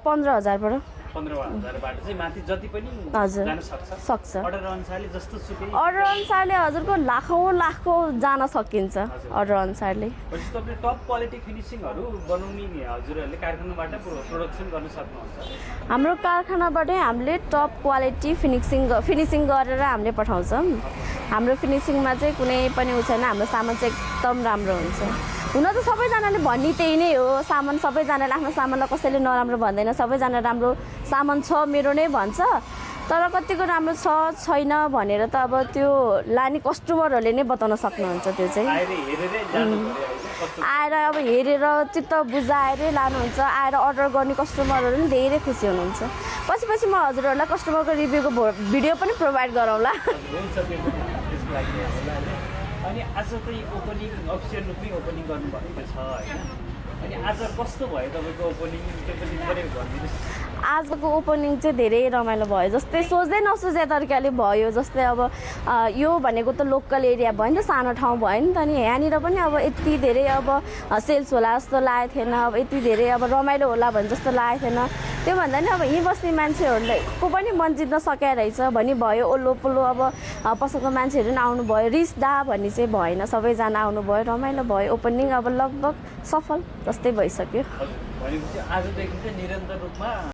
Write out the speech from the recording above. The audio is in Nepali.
15,000 बाट 15,000 बाट चाहिँ माथि जति पनि हजुर जान सक्छ सक्छ अर्डर अनुसारले जस्तो सुकै अर्डर अनुसारले हजुरको लाखौँ जान सकिन्छ अर्डर अनुसारले भनेपछि तपाईले टप क्वालिटी फिनिसिङहरु बनाउने हजुरहरुले कारखानाबाट प्रोडक्सन गर्न सक्नुहुन्छ हाम्रो कारखानाबाटै हामीले टप क्वालिटी फिनिसिङ गरेर हामीले पठाउँछौँ हाम्रो फिनिसिङमा चाहिँ कुनै पनि उ छैन हाम्रो सामान चाहिँ एकदम राम्रो हुन्छ हुन त सबैजनाले भन्ने त्यही नै हो सामान सबैजनाले आफ्नो सामानलाई कसैले नराम्रो भन्दैन सबैजना राम्रो सामान छ मेरो नै भन्छ तर कतिको राम्रो छ छैन भनेर त अब त्यो लाने कस्टमरहरूले नै बताउन सक्नुहुन्छ त्यो चाहिँ आएर अब हेरेर चित्त बुझाएरै लानुहुन्छ आएर अर्डर गर्ने कस्टमरहरू पनि धेरै खुसी हुनुहुन्छ पछि म हजुरहरूलाई कस्टमरको रिभ्यूको भिडियो पनि प्रोभाइड गरौँला अनि आज चाहिँ ओपनिङ अफिसियल रूपमै ओपनिङ गर्नुभएको छ हैन अनि आज कस्तो भयो तपाईको ओपनिङ त्यो पनि थोरै भनिदिनुस् आजको ओपनिङ चाहिँ धेरै रमाइलो भयो जस्तै सोच्दै नसोचे तरिकाले भयो जस्तै अब यो भनेको त लोकल एरिया भयो नि त सानो ठाउँ भयो नि त नि यहाँनिर पनि अब यति धेरै अब सेल्स होला जस्तो लागेको थिएन अब यति धेरै अब रमाइलो होला भने जस्तो लागेको थिएन त्योभन्दा नि अब यहीँ बस्ने मान्छेहरूलाई को पनि मन जित्न सकेको रहेछ भनी भयो ओल्लो पल्लो अब पसलको मान्छेहरू पनि आउनुभयो रिस्दा भन्ने चाहिँ भएन सबैजना आउनुभयो रमाइलो भयो ओपनिङ अब लगभग सफल जस्तै भइसक्यो भनेपछि आजदेखि चाहिँ निरन्तर रूपमा